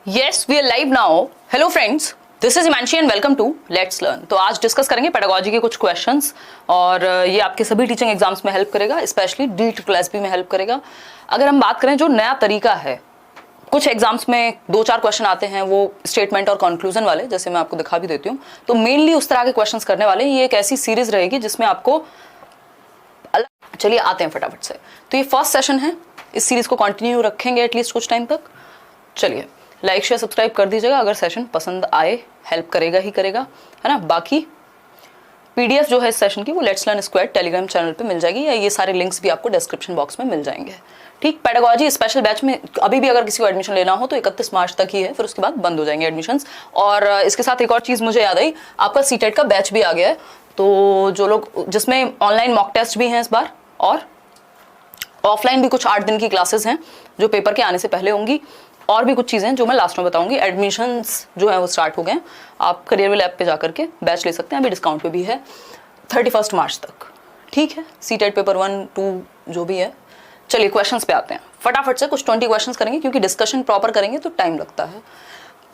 Yes, we are live now. Hello friends, this is Himanshi and welcome to Let's Learn. तो आज discuss करेंगे pedagogy के कुछ questions और ये आपके सभी टीचिंग एग्जाम्स में हेल्प करेगा, स्पेशली DSSB में हेल्प करेगा। अगर हम बात करें जो नया तरीका है, कुछ एग्जाम्स में 2-4 क्वेश्चन आते हैं वो स्टेटमेंट और कंक्लूजन वाले, जैसे मैं आपको दिखा भी देती हूँ। तो मेनली उस तरह के क्वेश्चंस करने वाले हैं। ये एक ऐसी सीरीज रहेगी जिसमें आपको चलिए आते हैं फटाफट से। तो ये फर्स्ट सेशन है, इस सीरीज को कंटिन्यू रखेंगे एटलीस्ट कुछ टाइम तक। चलिए लाइक शेयर सब्सक्राइब कर दीजिएगा अगर सेशन पसंद आए, हेल्प करेगा ही करेगा, है ना। बाकी पीडीएफ जो है इस सेशन की वो let's learn square Telegram channel पे मिल जाएगी, या ये सारे लिंक्स भी आपको डिस्क्रिप्शन बॉक्स में मिल जाएंगे। ठीक, पेडागोजी स्पेशल बैच में अभी भी अगर किसी को एडमिशन लेना हो तो 31 मार्च तक ही है, फिर उसके बाद बंद हो जाएंगे एडमिशंस। और इसके साथ एक और चीज़ मुझे याद आई, आपका सीटेट का बैच भी आ गया है। तो जो लोग, जिसमें ऑनलाइन मॉक टेस्ट भी हैं इस बार और ऑफलाइन भी कुछ 8 दिन की क्लासेस हैं जो पेपर के आने से पहले होंगी, और भी कुछ चीज़ें जो मैं लास्ट में बताऊंगी। एडमिशंस जो है वो स्टार्ट हो गए हैं, आप करियर लैब पे जा करके बैच ले सकते हैं, अभी डिस्काउंट पे भी है 31 मार्च तक। ठीक है, सीटेट पेपर 1-2 जो भी है। चलिए क्वेश्चंस पे आते हैं फटाफट से। कुछ 20 क्वेश्चंस करेंगे क्योंकि डिस्कशन प्रॉपर करेंगे तो टाइम लगता है।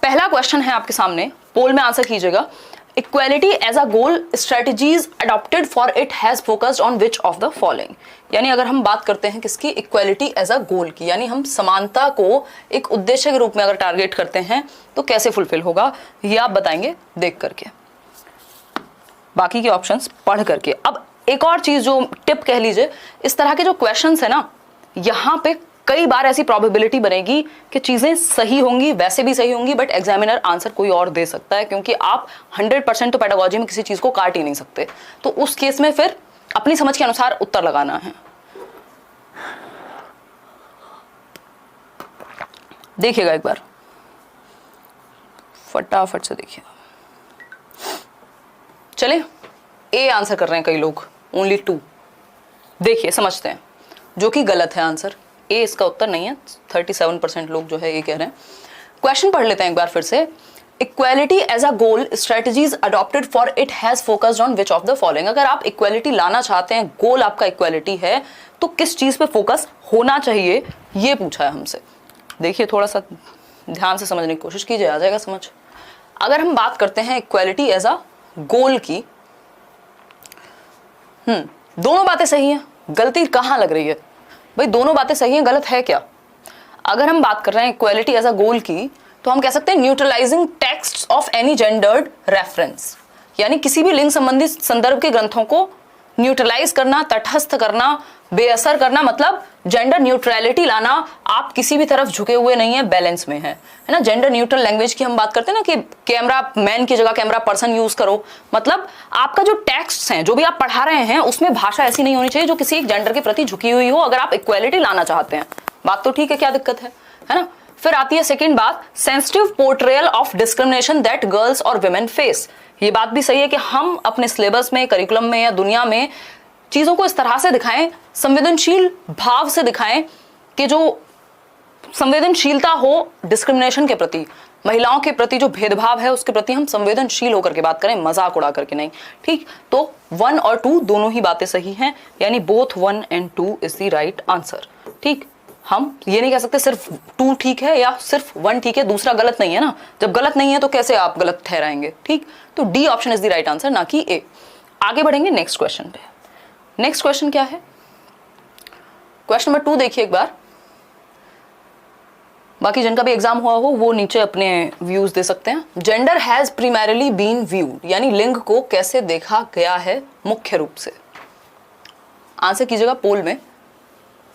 पहला क्वेश्चन है आपके सामने, पोल में आंसर कीजिएगा। Equality as a goal, strategies adopted for it has focused on which of the following. यानी अगर हम बात करते हैं किसकी, इक्वालिटी एज अ गोल की, यानी हम समानता को एक उद्देश्य के रूप में अगर टारगेट करते हैं तो कैसे फुलफिल होगा, ये आप बताएंगे देख करके, बाकी के ऑप्शंस पढ़ करके। अब एक और चीज जो टिप कह लीजिए, इस तरह के जो क्वेश्चंस है ना, यहाँ पे कई बार ऐसी प्रोबेबिलिटी बनेगी कि चीजें सही होंगी, वैसे भी सही होंगी, बट एग्जामिनर आंसर कोई और दे सकता है, क्योंकि आप 100% तो पेडागोजी में किसी चीज को काट ही नहीं सकते। तो उस केस में फिर अपनी समझ के अनुसार उत्तर लगाना है। देखिएगा एक बार फटाफट से, देखिएगा। चले, ए आंसर कर रहे हैं कई लोग, ओनली 2। देखिए समझते हैं, जो कि गलत है आंसर। ए इसका उत्तर नहीं है, 37% लोग जो है ये कह रहे हैं। क्वेश्चन पढ़ लेते हैं एक बार फिर से। Equality as a goal, strategies adopted for it has focused on which of the following. अगर आप इक्वालिटी लाना चाहते हैं, गोल आपका इक्वालिटी है, तो किस चीज पे फोकस होना चाहिए, ये पूछा है हमसे। देखिए थोड़ा सा ध्यान से समझने की कोशिश कीजिए, आ जाएगा समझ। अगर हम बात करते हैं इक्वालिटी एज अ गोल की, दोनों बातें सही हैं, गलती कहाँ लग रही है भाई? दोनों बातें सही हैं, गलत है क्या? अगर हम बात कर रहे हैं इक्वालिटी एज अ गोल की, तो हम कह सकते हैं neutralising text of any gendered reference, यानी किसी भी लिंग संबंधी संदर्भ के ग्रंथों को न्यूट्रलाइज करना, तटस्थ करना, बेअसर करना, मतलब जेंडर न्यूट्रलिटी लाना। आप किसी भी तरफ झुके हुए नहीं है, बैलेंस में है ना। जेंडर न्यूट्रल लैंग्वेज की हम बात करते हैं ना, कि कैमरा मैन की जगह कैमरा पर्सन यूज करो, मतलब आपका जो टेक्स्ट हैं, जो भी आप पढ़ा रहे हैं, उसमें भाषा ऐसी नहीं होनी चाहिए जो किसी एक जेंडर के प्रति झुकी हुई हो, अगर आप इक्वालिटी लाना चाहते हैं। बात तो ठीक है, क्या दिक्कत है ना। फिर आती है सेकेंड बात, sensitive portrayal of discrimination that girls और वुमेन फेस। ये बात भी सही है कि हम अपने सिलेबस में, करिकुलम में या दुनिया में चीजों को इस तरह से दिखाएं, संवेदनशील भाव से दिखाएं कि जो संवेदनशीलता हो डिस्क्रिमिनेशन के प्रति, महिलाओं के प्रति जो भेदभाव है उसके प्रति हम संवेदनशील होकर के बात करें, मजाक उड़ा करके नहीं। ठीक, तो 1 और 2 दोनों ही बातें सही हैं, यानी both 1 and 2 is the right answer. ठीक, हम ये नहीं कह सकते सिर्फ 2 ठीक है या सिर्फ 1 ठीक है, दूसरा गलत नहीं है ना। जब गलत नहीं है तो कैसे आप गलत ठहराएंगे? ठीक, तो D option is the right answer, ना कि ए। आगे बढ़ेंगे नेक्स्ट क्वेश्चन पे। नेक्स्ट क्वेश्चन क्या है? क्वेश्चन नंबर 2 देखिए एक बार। बाकी जिनका भी एग्जाम हुआ हो वो नीचे अपने व्यूज दे सकते हैं। Gender has primarily been viewed, यानी लिंग को कैसे देखा गया है मुख्य रूप से। आंसर कीजिएगा पोल में।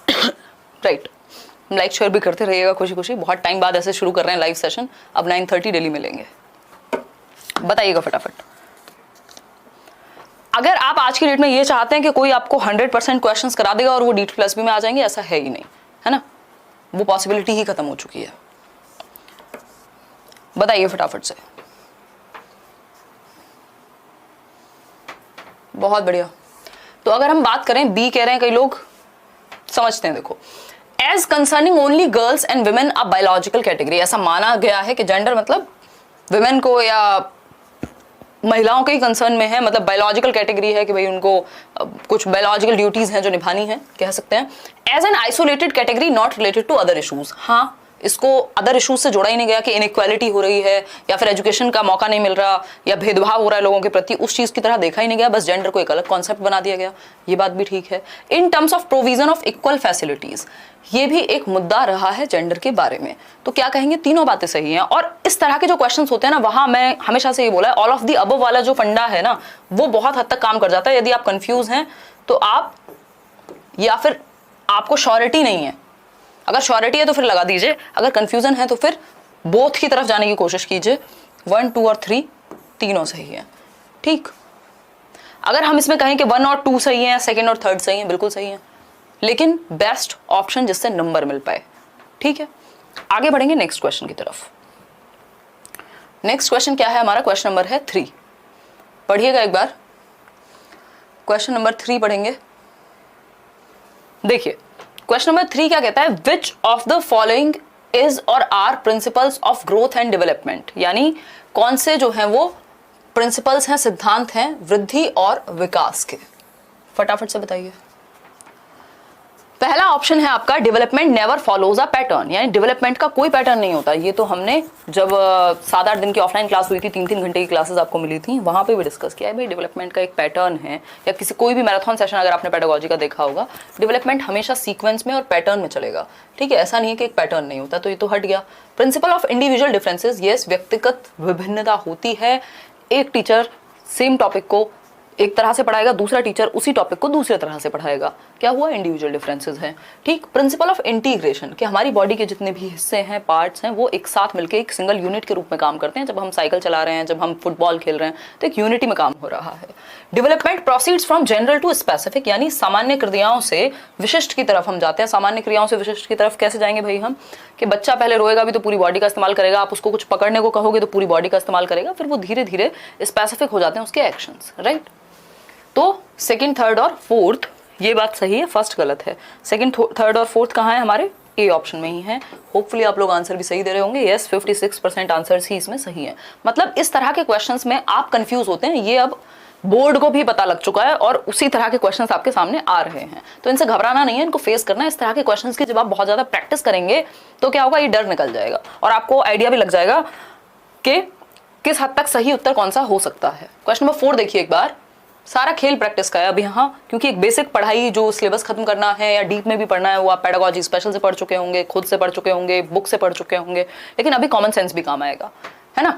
राइट, लाइक शेयर भी करते रहिएगा खुशी खुशी। बहुत टाइम बाद ऐसे शुरू कर रहे हैं लाइव सेशन, अब 9:30 डेली मिलेंगे। बताइएगा फटाफट। अगर आप आज की डेट में ये चाहते हैं कि कोई आपको 100% क्वेश्चंस करा देगा और वो DSSB में आ जाएंगे, ऐसा है ही नहीं, है ना। वो पॉसिबिलिटी ही खत्म हो चुकी है। बताइए फटाफट से। बहुत बढ़िया। तो अगर हम बात करें, बी कह रहे हैं कई लोग, समझते हैं। देखो, as concerning only girls and women a biological category, ऐसा माना गया है कि जेंडर मतलब वुमेन को या महिलाओं के ही कंसर्न में है, मतलब बायोलॉजिकल कैटेगरी है कि भाई उनको कुछ बायोलॉजिकल ड्यूटीज हैं जो निभानी है, कह सकते हैं। As an isolated category not related to other issues, हाँ इसको अदर इश्यूज से जोड़ा ही नहीं गया कि इनइक्वालिटी हो रही है या फिर एजुकेशन का मौका नहीं मिल रहा या भेदभाव हो रहा है लोगों के प्रति, उस चीज की तरह देखा ही नहीं गया, बस जेंडर को एक अलग कॉन्सेप्ट बना दिया गया। ये बात भी ठीक है। In terms of provision of equal facilities, ये भी एक मुद्दा रहा है जेंडर के बारे में। तो क्या कहेंगे, तीनों बातें सही हैं। और इस तरह के जो क्वेश्चंस होते हैं ना, वहां मैं हमेशा से ये बोला है, ऑल ऑफ द अबव वाला जो फंडा है ना, वो बहुत हद तक काम कर जाता है। यदि आप कंफ्यूज हैं तो आप, या फिर आपको श्योरिटी नहीं है, अगर श्योरिटी है तो फिर लगा दीजिए, अगर कंफ्यूजन है तो फिर बोथ की तरफ जाने की कोशिश कीजिए। 1, 2 और 3 तीनों सही है। ठीक, अगर हम इसमें कहें कि 1 और 2 सही है, सेकंड और थर्ड सही है, बिल्कुल सही है, लेकिन बेस्ट ऑप्शन जिससे नंबर मिल पाए। ठीक है, आगे बढ़ेंगे नेक्स्ट क्वेश्चन की तरफ। नेक्स्ट क्वेश्चन क्या है हमारा, क्वेश्चन नंबर है 3। पढ़िएगा एक बार, क्वेश्चन नंबर 3 पढ़ेंगे। देखिए क्वेश्चन नंबर 3 क्या कहता है, which of the following is or are principles of growth and development, यानी कौन से जो हैं वो प्रिंसिपल्स हैं, सिद्धांत हैं वृद्धि और विकास के। फटाफट से बताइए। पहला ऑप्शन है आपका, development never follows a pattern, यानी डेवलपमेंट का कोई पैटर्न नहीं होता। ये तो हमने जब 7-8 दिन की ऑफलाइन क्लास हुई थी, 3-3 घंटे की क्लासेस आपको मिली थी, वहां पे भी डिस्कस किया है भाई डेवलपमेंट का एक पैटर्न है। या किसी कोई भी मैराथन सेशन अगर आपने पेडागोजी का देखा होगा, डेवलपमेंट हमेशा सीक्वेंस में और पैटर्न में चलेगा। ठीक है, ऐसा नहीं है कि एक पैटर्न नहीं होता, तो ये तो हट गया। Principle of individual differences, yes, व्यक्तिगत विभिन्नता होती है। एक टीचर सेम टॉपिक को एक तरह से पढ़ाएगा, दूसरा टीचर उसी टॉपिक को दूसरे तरह से पढ़ाएगा। क्या हुआ, इंडिविजुअल डिफरेंसेस हैं। ठीक, प्रिंसिपल ऑफ इंटीग्रेशन, कि हमारी बॉडी के जितने भी हिस्से हैं, पार्ट्स हैं, वो एक साथ मिलकर एक सिंगल यूनिट के रूप में काम करते हैं। जब हम साइकिल चला रहे हैं, जब हम फुटबॉल खेल रहे हैं, तो एक यूनिटी में काम हो रहा है। Development proceeds from general to specific, यानी सामान्य क्रियाओं से विशिष्ट की तरफ हम जाते हैं। सामान्य क्रियाओं से विशिष्ट की तरफ कैसे जाएंगे भाई हम, कि बच्चा पहले रोएगा भी तो पूरी बॉडी का इस्तेमाल करेगा, आप उसको कुछ पकड़ने को कहोगे तो पूरी बॉडी का इस्तेमाल करेगा, फिर वो धीरे धीरे स्पेसिफिक हो जाते हैं उसके एक्शंस, राइट। तो सेकंड, थर्ड और फोर्थ ये बात सही है, फर्स्ट गलत है। सेकंड, थर्ड और फोर्थ कहाँ है हमारे, ए ऑप्शन में ही है। होपफुली आप लोग आंसर भी सही दे रहे होंगे। यस, 56% आंसर्स ही इसमें सही है। मतलब इस तरह के क्वेश्चंस में आप कंफ्यूज होते हैं, ये अब बोर्ड को भी पता लग चुका है और उसी तरह के क्वेश्चंस आपके सामने आ रहे हैं, तो इनसे घबराना नहीं है, इनको फेस करना है। इस तरह के क्वेश्चंस की जब आप बहुत ज्यादा प्रैक्टिस करेंगे तो क्या होगा, ये डर निकल जाएगा और आपको आइडिया भी लग जाएगा कि किस हद तक सही उत्तर कौन सा हो सकता है। क्वेश्चन नंबर 4 देखिए एक बार, सारा खेल प्रैक्टिस का है अभी यहाँ, क्योंकि एक बेसिक पढ़ाई जो सिलेबस खत्म करना है या डीप में भी पढ़ना है, वो आप पेडागोजी स्पेशल से पढ़ चुके होंगे, खुद से पढ़ चुके होंगे, बुक से पढ़ चुके होंगे, लेकिन अभी कॉमन सेंस भी काम आएगा, है ना।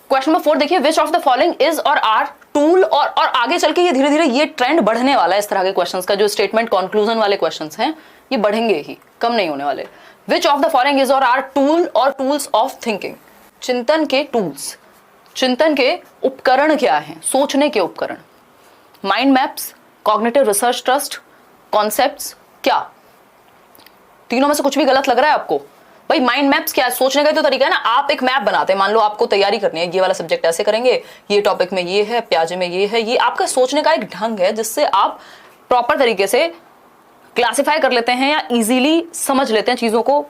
क्वेश्चन नंबर 4 देखिए, विच of the following is or are tool, और आगे चल के ये धीरे धीरे ये ट्रेंड बढ़ने वाला है। इस तरह के क्वेश्चंस का जो स्टेटमेंट कंक्लूजन वाले क्वेश्चंस हैं, ये बढ़ेंगे ही, कम नहीं होने वाले। विच of the following is or are tool और टूल्स ऑफ थिंकिंग, चिंतन के टूल्स, चिंतन के उपकरण क्या हैं, सोचने के उपकरण। Mind maps, cognitive research trust, concepts, क्या तीनों में से कुछ भी गलत लग रहा है आपको? भाई माइंड मैप्स क्या है, सोचने का तो तरीका है ना। आप एक मैप बनाते हैं, मान लो आपको तैयारी करनी है, ये वाला सब्जेक्ट ऐसे करेंगे, ये टॉपिक में ये है, प्याजे में ये है, ये आपका सोचने का एक ढंग है जिससे आप प्रॉपर तरीके से क्लासिफाई कर लेते हैं या इजीली समझ लेते हैं, चीजों को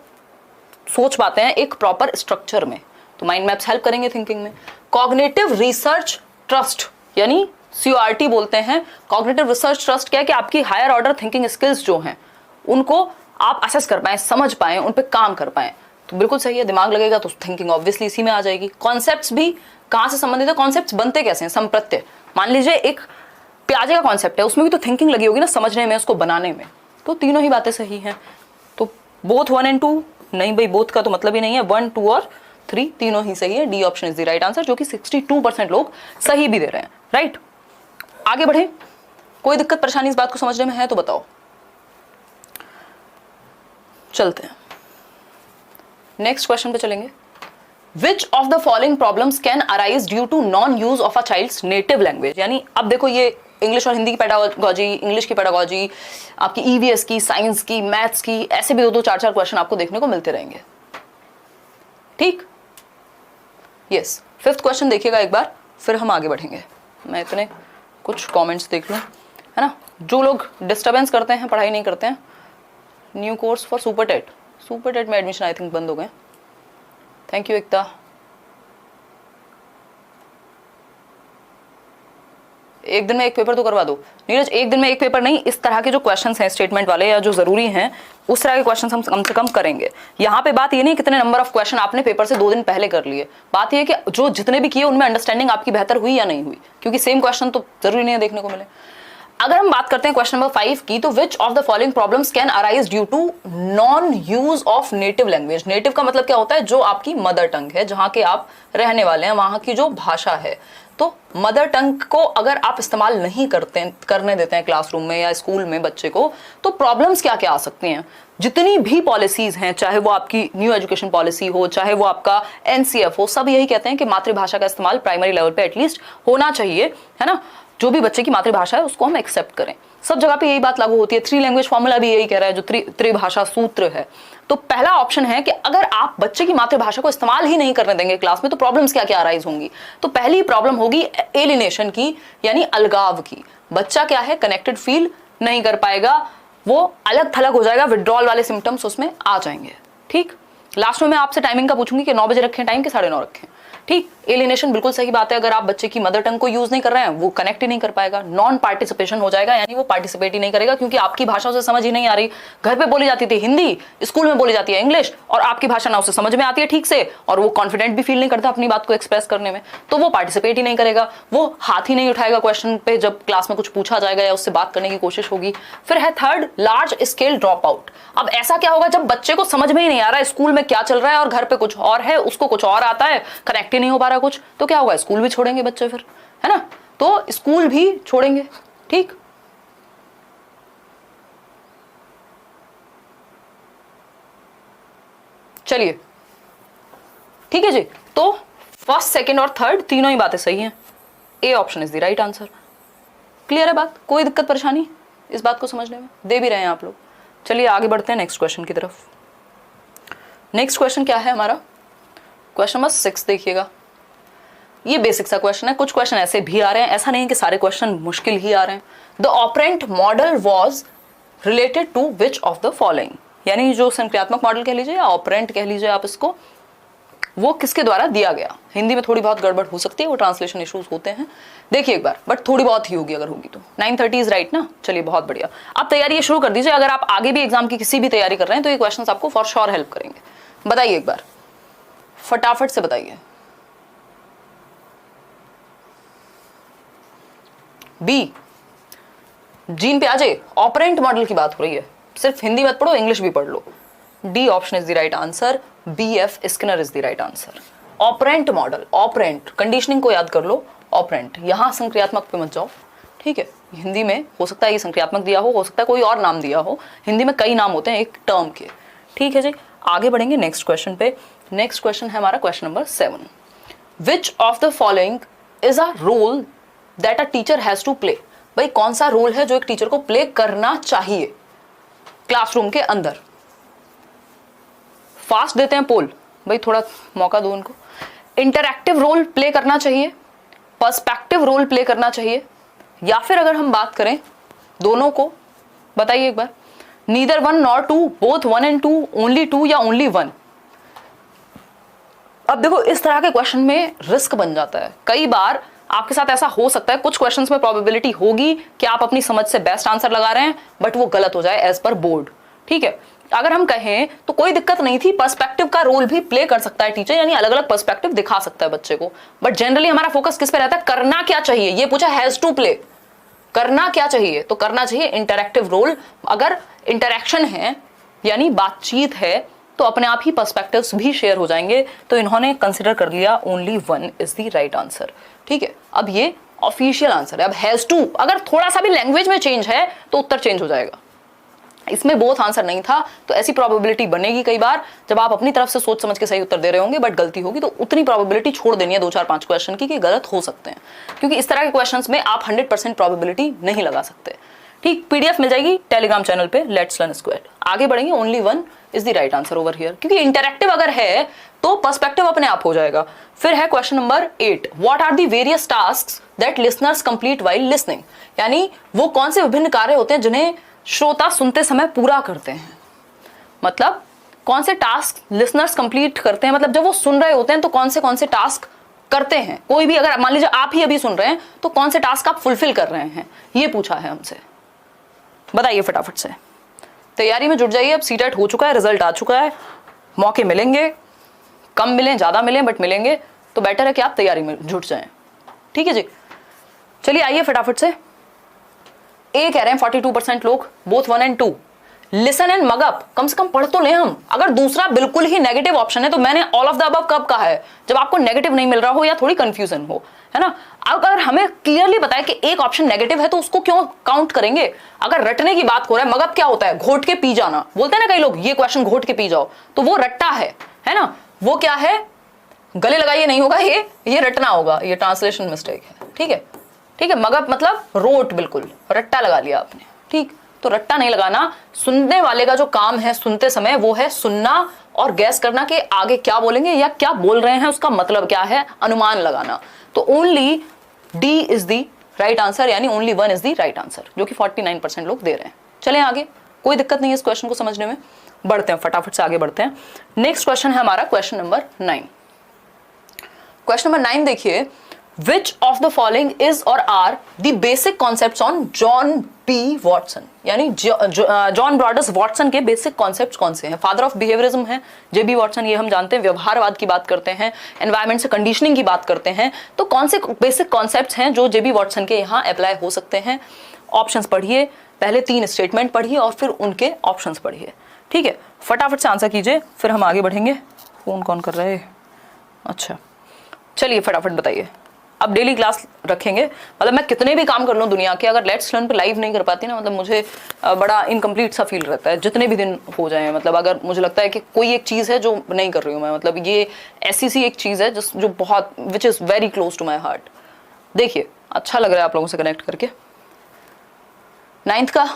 सोच पाते हैं एक प्रॉपर स्ट्रक्चर में। तो माइंड मैप्स हेल्प करेंगे थिंकिंग में। कॉग्निटिव रिसर्च ट्रस्ट, यानी CORT बोलते हैं। कॉग्निटिव रिसर्च ट्रस्ट क्या है कि आपकी हायर ऑर्डर थिंकिंग स्किल्स जो हैं उनको आप असेस कर पाएं, समझ पाएं, उन पे काम कर पाएं। तो बिल्कुल सही है, दिमाग लगेगा तो थिंकिंग ऑब्वियसली इसी में आ जाएगी। कॉन्सेप्ट्स भी कहां से संबंधित है, कॉन्सेप्ट्स बनते कैसे हैं, संप्रत्यय। मान लीजिए एक प्याजे का कॉन्सेप्ट है, उसमें भी तो थिंकिंग लगी होगी ना, समझने में, उसको बनाने में। तो तीनों ही बातें सही हैं। तो बोथ 1 और 2 नहीं भाई, बोथ का तो मतलब ही नहीं है, 1, 2 और 3 तीनों ही सही है। D option is the right answer, जो कि 62% लोग सही भी दे रहे हैं, राइट। आगे बढ़े, कोई दिक्कत परेशानी इस बात को समझने में है तो बताओ। चलते हैं नेक्स्ट क्वेश्चन पे चलेंगे। Which of the following problems can arise due to non use of a child's native language, यानी अब देखो ये इंग्लिश और हिंदी की पेडागोजी, इंग्लिश की पेडागोजी, आपकी EVS की, साइंस की, मैथ्स की, ऐसे भी 2-2, 4-4 क्वेश्चन आपको देखने को मिलते रहेंगे, ठीक। यस, 5th क्वेश्चन देखिएगा एक बार, फिर हम आगे बढ़ेंगे। मैं इतने कुछ कमेंट्स देख लूँ, है ना। जो लोग डिस्टर्बेंस करते हैं, पढ़ाई नहीं करते हैं, new course for super TET में एडमिशन आई थिंक बंद हो गए। Thank you Ekta. एक दिन में एक पेपर तो करवा दो नीरज। एक दिन में एक पेपर नहीं, इस तरह के जो क्वेश्चंस हैं स्टेटमेंट वाले या जो जरूरी हैं उस तरह के क्वेश्चन हम कम से कम करेंगे। यहाँ पे बात ये नहीं कितने नंबर ऑफ क्वेश्चन आपने पेपर से 2 दिन पहले कर लिए, बात ये कि जो जितने भी किए उनमें अंडरस्टैंडिंग आपकी बेहतर हुई या नहीं हुई, क्योंकि सेम क्वेश्चन तो जरूरी नहीं है देखने को मिले। अगर हम बात करते हैं क्वेश्चन नंबर 5 की, तो which of the following problems can arise due to non use of native language. Native का मतलब क्या होता है, जो आपकी मदर टंग है, जहां के आप रहने वाले हैं, वहां की जो भाषा है। तो मदर टंग को अगर आप इस्तेमाल नहीं करने देते हैं क्लासरूम में या स्कूल में बच्चे को, तो प्रॉब्लम्स क्या क्या आ सकती हैं। जितनी भी पॉलिसीज हैं, चाहे वो आपकी न्यू एजुकेशन पॉलिसी हो, चाहे वो आपका एनसीएफ हो, सब यही कहते हैं कि मातृभाषा का इस्तेमाल प्राइमरी लेवल पे एटलीस्ट होना चाहिए, है ना। जो भी बच्चे की मातृभाषा है उसको हम एक्सेप्ट करें। सब जगह पे यही बात लागू होती है। 3 लैंग्वेज फॉर्मूला भी यही कह रहा है, जो त्रिभाषा सूत्र है। तो पहला ऑप्शन है कि अगर आप बच्चे की मातृभाषा को इस्तेमाल ही नहीं करने देंगे क्लास में, तो प्रॉब्लम्स क्या क्या अराइज होंगी। तो पहली प्रॉब्लम होगी एलिनेशन की, यानी अलगाव की। बच्चा क्या है, कनेक्टेड फील नहीं कर पाएगा, वो अलग थलग हो जाएगा, विड्रॉल वाले सिम्टम्स उसमें आ जाएंगे। ठीक, लास्ट में मैं आपसे टाइमिंग का पूछूंगी कि 9 बजे रखें टाइम के 9:30 रखें। ठीक, एलिनेशन बिल्कुल सही बात है। अगर आप बच्चे की मदर टंग को यूज नहीं कर रहे हैं, वो कनेक्ट ही नहीं कर पाएगा, नॉन पार्टिसिपेशन हो जाएगा, यानी वो पार्टिसिपेट ही नहीं करेगा, क्योंकि आपकी भाषा उसे समझ ही नहीं आ रही। घर पे बोली जाती थी हिंदी, स्कूल में बोली जाती है इंग्लिश, और आपकी भाषा ना उसे समझ में आती है ठीक से, और वो कॉन्फिडेंट भी फील नहीं करता अपनी बात को एक्सप्रेस करने में, तो वो पार्टिसिपेट ही नहीं करेगा, वो हाथ ही नहीं उठाएगा क्वेश्चन पे जब क्लास में कुछ पूछा जाएगा या उससे बात करने की कोशिश होगी। फिर है third, large scale drop out. अब ऐसा क्या होगा जब बच्चे को समझ में ही नहीं आ रहा है स्कूल में क्या चल रहा है और घर पे कुछ और है, उसको कुछ और आता है, कनेक्ट ही नहीं हो पा रहा कुछ, तो क्या होगा, स्कूल भी छोड़ेंगे बच्चे फिर, है ना। तो स्कूल भी छोड़ेंगे। ठीक, चलिए ठीक है जी। तो फर्स्ट, सेकंड और थर्ड तीनों ही बातें सही हैं। A option is the right answer. Clear है बात, कोई दिक्कत परेशानी इस बात को समझने में, दे भी रहे हैं आप लोग। चलिए आगे बढ़ते हैं नेक्स्ट क्वेश्चन की तरफ। नेक्स्ट क्वेश्चन क्या है हमारा, क्वेश्चन नंबर 6 देखिएगा। ये बेसिक सा क्वेश्चन है, कुछ क्वेश्चन ऐसे भी आ रहे हैं, ऐसा नहीं कि सारे क्वेश्चन मुश्किल ही आ रहे हैं। The operant model was related to which of the following, यानी जो संक्रियात्मक मॉडल कह लीजिए या ऑपरेंट कह लीजिए आप इसको, वो किसके द्वारा दिया गया। हिंदी में थोड़ी बहुत गड़बड़ हो सकती है, वो ट्रांसलेशन इश्यूज होते हैं, देखिए एक बार, बट थोड़ी बहुत ही होगी, अगर होगी तो। 9:30 इज राइट ना। चलिए बहुत बढ़िया, आप तैयारी शुरू कर दीजिए। अगर आप आगे भी एग्जाम की किसी भी तैयारी कर रहे हैं तो ये क्वेश्चन आपको फॉर श्योर हेल्प करेंगे। बताइए एक बार, फटाफट से बताइए। बी, जीन पे आ जाए, ऑपरेंट मॉडल की बात हो रही है, सिर्फ हिंदी मत पढ़ो, इंग्लिश भी पढ़ लो। D option is the right answer, B F Skinner is the right answer. Operant model, operant conditioning को याद कर लो, ऑपरेंट, यहां संक्रियात्मक पे मत जाओ। ठीक है, हिंदी में हो सकता है ये संक्रियात्मक दिया हो सकता है कोई और नाम दिया हो, हिंदी में कई नाम होते हैं एक टर्म के। ठीक है जी, आगे बढ़ेंगे नेक्स्ट क्वेश्चन पे। नेक्स्ट क्वेश्चन है हमारा question number 7। Which of the following is a role that a teacher has to play. भाई कौन सा रोल है जो एक टीचर को प्ले करना चाहिए क्लासरूम के अंदर। फास्ट देते हैं पोल, भाई थोड़ा मौका दो उनको। इंटरैक्टिव रोल प्ले करना चाहिए, पर्सपेक्टिव रोल प्ले करना चाहिए, या फिर अगर हम बात करें दोनों को, बताइए एक बार। Neither 1 nor 2, both 1 and 2, only 2 या ओनली 1। अब देखो इस तरह के क्वेश्चन में रिस्क बन जाता है। कई बार आपके साथ ऐसा हो सकता है, कुछ क्वेश्चंस में प्रोबेबिलिटी होगी कि आप अपनी समझ से बेस्ट आंसर लगा रहे हैं, बट वो गलत हो जाए एज पर बोर्ड। ठीक है, अगर हम कहें तो कोई दिक्कत नहीं थी, पर्सपेक्टिव का रोल भी प्ले कर सकता है टीचर, यानी अलग अलग पर्सपेक्टिव दिखा सकता है बच्चे को, बट जनरली हमारा फोकस किस पे रहता है, करना क्या चाहिए। ये पूछा हैज टू प्ले, करना क्या चाहिए, तो करना चाहिए इंटरैक्टिव रोल। अगर इंटरैक्शन है यानी बातचीत है, तो अपने आप ही पर्सपेक्टिव्स भी शेयर हो जाएंगे। तो इन्होंने कंसिडर कर लिया only 1 is the right answer. ठीक है, अब ये ऑफिशियल आंसर है। अब हैज टू, अगर थोड़ा सा भी लैंग्वेज में चेंज है तो उत्तर चेंज हो जाएगा। इसमें बोथ आंसर नहीं था, तो ऐसी प्रोबेबिलिटी बनेगी कई बार जब आप अपनी तरफ से सोच समझ के सही उत्तर दे रहे होंगे, बट गलती होगी तो उतनी प्रोबेबिलिटी छोड़ देनी है 2, 4, 5 क्वेश्चन की कि गलत हो सकते हैं, क्योंकि इस तरह के क्वेश्चंस में आप 100% प्रोबेबिलिटी नहीं लगा सकते। ठीक, पीडीएफ मिल जाएगी टेलीग्राम चैनल पे, लेट्स लर्न स्क्वायर। आगे बढ़ेंगे, only 1 is the right answer over here, क्योंकि इंटरैक्टिव अगर है तो पर्सपेक्टिव अपने आप हो जाएगा। फिर है question number 8, what are the various tasks that listeners complete while listening, यानी वो कौन से विभिन्न कार्य होते हैं जिन्हें श्रोता सुनते समय पूरा करते हैं। मतलब कौन से टास्क लिसनर्स कंप्लीट करते हैं, मतलब जब वो सुन रहे होते हैं तो कौन से टास्क करते हैं। कोई भी, अगर मान लीजिए आप ही अभी सुन रहे हैं तो कौन से टास्क आप फुलफिल कर रहे हैं, ये पूछा है हमसे। बताइए फटाफट से। तैयारी में जुट जाइए। अब सीटेट हो चुका है, रिजल्ट आ चुका है, मौके मिलेंगे, कम मिलें ज़्यादा मिलें बट मिलेंगे, तो बेटर है कि आप तैयारी में जुट जाएं। ठीक है जी, चलिए आइए फटाफट से। ए कह रहे हैं 42% लोग, both 1 and 2। Listen and mug up, कम से कम पढ़ तो लें हम। अगर दूसरा बिल्कुल ही नेगेटिव ऑप्शन है तो मैंने ऑल ऑफ द अबव कब कहा है? जब आपको नेगेटिव नहीं मिल रहा हो या थोड़ी कंफ्यूजन हो, है ना। अगर हमें क्लियरली पता है कि एक ऑप्शन नेगेटिव है तो उसको क्यों काउंट करेंगे? अगर रटने की बात हो रहा है, मग अप क्या होता है? घोट के पी जाना, बोलते हैं ना कई लोग, ये क्वेश्चन घोट के पी जाओ, तो वो रट्टा है ना। वो क्या है? गले लगाइए नहीं होगा, ये रटना होगा, ये ट्रांसलेशन मिस्टेक है। ठीक है, ठीक है। मगअप मतलब रोट, बिल्कुल रट्टा लगा लिया आपने। ठीक, तो रट्टा नहीं लगाना। सुनने वाले का जो काम है सुनते समय वो है सुनना और गैस करना कि आगे क्या बोलेंगे या क्या बोल रहे हैं, उसका मतलब क्या है, अनुमान लगाना। तो only D is the right answer, यानी only 1 is the right answer, जो कि 49% लोग दे रहे हैं। चलें आगे, कोई दिक्कत नहीं है इस क्वेश्चन को समझने में। बढ़ते हैं, फटाफट से आगे बढ़ते हैं। नेक्स्ट क्वेश्चन है हमारा क्वेश्चन नंबर 9। क्वेश्चन नंबर 9 देखिए, Which of the following is or are the basic concepts on John B. Watson? यानी जॉन ब्रॉडस वॉटसन के बेसिक कॉन्सेप्ट्स कौन से हैं? फादर ऑफ बिहेवियरिज्म है जेबी वॉटसन, ये हम जानते हैं। व्यवहारवाद की बात करते हैं, एनवायरमेंट से कंडीशनिंग की बात करते हैं। तो कौन से बेसिक कॉन्सेप्ट्स हैं जो जेबी वॉटसन के यहाँ अप्लाई हो सकते हैं? ऑप्शंस पढ़िए, पहले 3 स्टेटमेंट पढ़िए और फिर उनके ऑप्शंस पढ़िए। ठीक है, फटाफट से आंसर कीजिए, फिर हम आगे बढ़ेंगे। फोन कौन कर रहा है? अच्छा, चलिए फटाफट बताइए। अब डेली क्लास रखेंगे, मतलब मैं कितने भी काम कर लूँ दुनिया के, अगर लेट्स लर्न पे लाइव नहीं कर पाती ना, मतलब मुझे बड़ा इनकम्प्लीट सा फील रहता है। जितने भी दिन हो जाए, मतलब अगर मुझे लगता है कि कोई एक चीज़ है जो नहीं कर रही हूँ मैं, मतलब ये ऐसी सी एक चीज़ है जो बहुत which is very close to my heart. देखिए, अच्छा लग रहा है आप लोगों से कनेक्ट करके। 9th का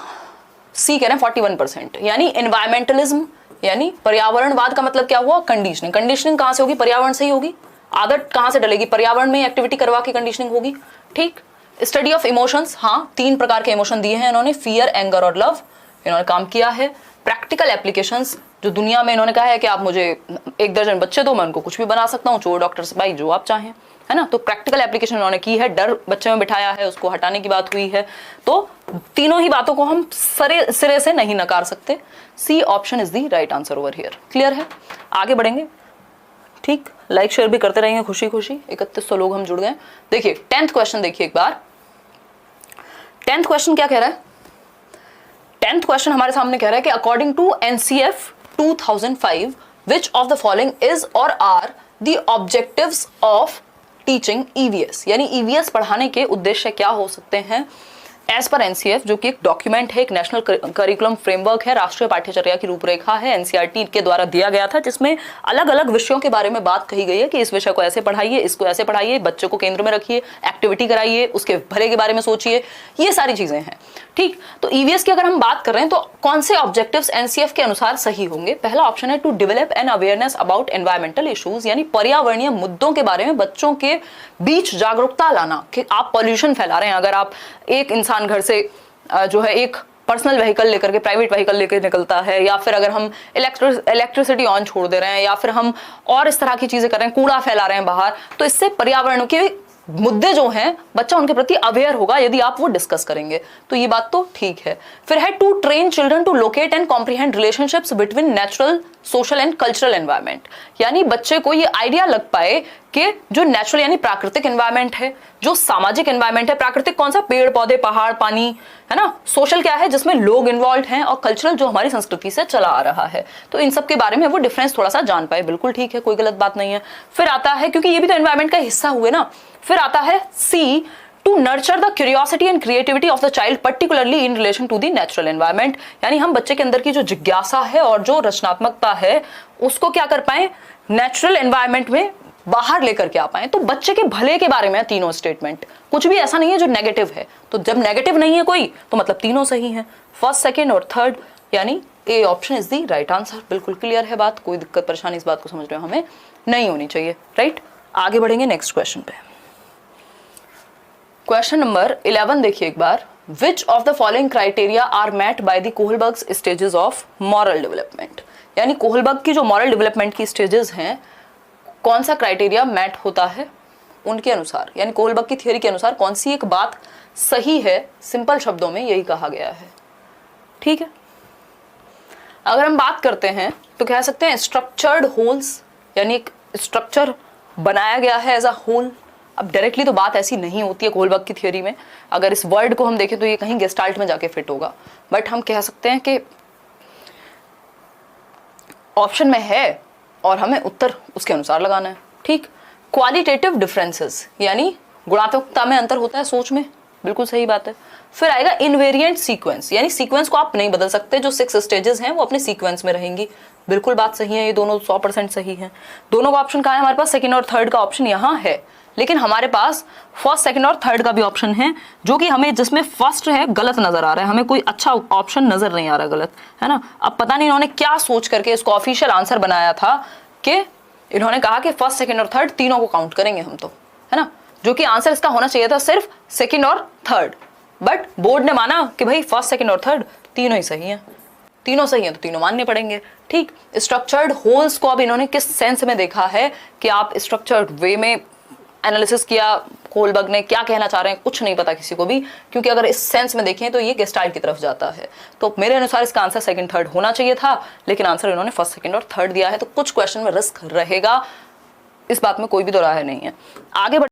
सी कह रहे हैं 41%, यानी एनवायरमेंटलिज्म, यानी पर्यावरणवाद का मतलब क्या हुआ? कंडीशनिंग। कंडीशनिंग कहाँ से होगी? पर्यावरण से ही होगी। आदत कहां से डलेगी? पर्यावरण में एक्टिविटी करवा के कंडीशनिंग होगी। ठीक, स्टडी ऑफ इमोशंस, हाँ 3 प्रकार के इमोशन दिए हैं इन्होंने, फियर, एंगर और लव, इन्होंने काम किया है। प्रैक्टिकल एप्लीकेशंस, जो दुनिया में इन्होंने कहा है कि आप मुझे 1 दर्जन बच्चे दो, मैं उनको कुछ भी बना सकता हूँ, चोर, डॉक्टर, सिपाही, जो आप चाहें, है ना। तो प्रैक्टिकल एप्लीकेशन इन्होंने की है। डर बच्चे में बिठाया है, उसको हटाने की बात हुई है। तो तीनों ही बातों को हम सिरे से नहीं नकार सकते। C option is the right answer over here. Clear है? आगे बढ़ेंगे। ठीक, लाइक शेयर भी करते रहेंगे खुशी खुशी। 3100 लोग हम जुड़ गए। देखिए 10th क्वेश्चन देखिए एक बार। 10th क्वेश्चन क्या कह रहा है? 10th क्वेश्चन हमारे सामने कह रहा है कि according to NCF 2005 which of the following is or are the objectives of teaching EVS, यानी ईवीएस पढ़ाने के उद्देश्य क्या हो सकते हैं एज पर एनसीएफ, जो कि एक डॉक्यूमेंट है, एक नेशनल करिकुलम फ्रेमवर्क है, राष्ट्रीय पाठ्यचर्या की रूपरेखा है, एनसीईआरटी के द्वारा दिया गया था, जिसमें अलग अलग विषयों के बारे में बात कही गई है कि इस विषय को ऐसे पढ़ाइए, इसको ऐसे पढ़ाइए, बच्चे को केंद्र में रखिए, एक्टिविटी कराइए, उसके भले के बारे में सोचिए, ये सारी चीजें हैं। ठीक, तो ईवीएस की अगर हम बात कर रहे हैं तो कौन से ऑब्जेक्टिव्स एनसीएफ के अनुसार सही होंगे? पहला ऑप्शन है to develop an awareness about environmental issues, यानी पर्यावरणीय मुद्दों के बारे में बच्चों के बीच जागरूकता लाना कि आप पॉल्यूशन फैला रहे हैं। अगर आप एक इंसान घर से जो है एक पर्सनल व्हीकल लेकर के, प्राइवेट व्हीकल लेकर निकलता है, या फिर अगर हम इलेक्ट्रिसिटी ऑन छोड़ दे रहे हैं, या फिर हम और इस तरह की चीजें कर रहे हैं, कूड़ा फैला रहे हैं बाहर, तो इससे पर्यावरण के मुद्दे जो हैं बच्चा उनके प्रति अवेयर होगा यदि आप वो डिस्कस करेंगे, तो ये बात तो ठीक है। फिर है to train children to locate and comprehend relationships between natural, social and cultural environment, यानी बच्चे को ये आइडिया लग पाए कि जो नेचुरल यानी प्राकृतिक एनवायरनमेंट है, जो सामाजिक एनवायरनमेंट है, प्राकृतिक कौन सा? पेड़ पौधे, पहाड़, पानी, है ना। सोशल क्या है? जिसमें लोग इन्वॉल्व हैं, और कल्चरल जो हमारी संस्कृति से चला आ रहा है, तो इन सब के बारे में वो डिफरेंस थोड़ा सा जान पाए। बिल्कुल ठीक है, कोई गलत बात नहीं है। फिर आता है, क्योंकि ये भी तो एनवायरनमेंट का हिस्सा हुए ना, फिर आता है C to nurture the curiosity and creativity of the child particularly in relation to the natural environment, यानी हम बच्चे के अंदर की जो जिज्ञासा है और जो रचनात्मकता है उसको क्या कर पाए? नेचुरल एनवायरनमेंट में बाहर लेकर के आ पाए। तो बच्चे के भले के बारे में तीनों स्टेटमेंट, कुछ भी ऐसा नहीं है जो नेगेटिव है। तो जब नेगेटिव नहीं है कोई, तो मतलब तीनों सही है, फर्स्ट, सेकंड और थर्ड, यानी A option is the right answer. बिल्कुल क्लियर है बात, कोई दिक्कत परेशानी इस बात को समझ रहे हो हमें नहीं होनी चाहिए, राइट। आगे बढ़ेंगे नेक्स्ट क्वेश्चन पे। क्वेश्चन नंबर 11 देखिए एक बार। Which of the following criteria are met by the Kohlberg's stages of moral development, यानी कोहलबर्ग की जो मॉरल डेवलपमेंट की स्टेजेस हैं, कौन सा क्राइटेरिया मैट होता है उनके अनुसार, यानी कोहलबर्ग की थियोरी के अनुसार कौन सी एक बात सही है। सिंपल शब्दों में यही कहा गया है, ठीक है। अगर हम बात करते हैं तो कह सकते हैं स्ट्रक्चर्ड होल्स, यानी एक स्ट्रक्चर बनाया गया है एज अ होल। अब डायरेक्टली तो बात ऐसी नहीं होती है कोलबर्ग की थियोरी में, अगर इस वर्ड को हम देखें तो ये कहीं गेस्टाल्ट में जाके फिट होगा, बट हम कह सकते हैं कि ऑप्शन में है और हमें उत्तर उसके अनुसार लगाना है। ठीक, क्वालिटेटिव डिफरेंसेस यानी गुणात्मकता में अंतर होता है सोच में, बिल्कुल सही बात है। फिर आएगा इनवेरिएंट सीक्वेंस, यानी सीक्वेंस को आप नहीं बदल सकते, जो 6 स्टेजेस हैं वो अपने सीक्वेंस में रहेंगी, बिल्कुल बात सही है, ये दोनों 100% सही है। दोनों का ऑप्शन कहाँ है हमारे पास, सेकंड और थर्ड का ऑप्शन यहाँ है, लेकिन हमारे पास फर्स्ट, सेकंड और थर्ड का भी ऑप्शन है, जो कि हमें जिसमें फर्स्ट है गलत नजर आ रहा है, हमें कोई अच्छा ऑप्शन नजर नहीं आ रहा गलत, है ना। अब पता नहीं इन्होंने क्या सोच करके इसको ऑफिशियल आंसर बनाया था कि इन्होंने कहा कि फर्स्ट, सेकंड और थर्ड तीनों को काउंट करेंगे हम, तो है ना, जो कि आंसर इसका होना चाहिए था सिर्फ सेकंड और थर्ड, बट बोर्ड ने माना कि भाई फर्स्ट, सेकंड और थर्ड तीनों ही सही हैं, तीनों सही हैं तो तीनों मानने पड़ेंगे। ठीक, स्ट्रक्चर्ड होल्स को अब इन्होंने किस सेंस में देखा है कि आप स्ट्रक्चर्ड वे में एनालिसिस किया, कोलबर्ग ने क्या कहना चाह रहे हैं कुछ नहीं पता किसी को भी, क्योंकि अगर इस सेंस में देखें तो ये गेस्टाल्ट की तरफ जाता है। तो मेरे अनुसार इसका आंसर सेकंड थर्ड होना चाहिए था, लेकिन आंसर इन्होंने फर्स्ट, सेकंड और थर्ड दिया है, तो कुछ क्वेश्चन में रिस्क रहेगा, इस बात में कोई भी दो राय नहीं है। आगे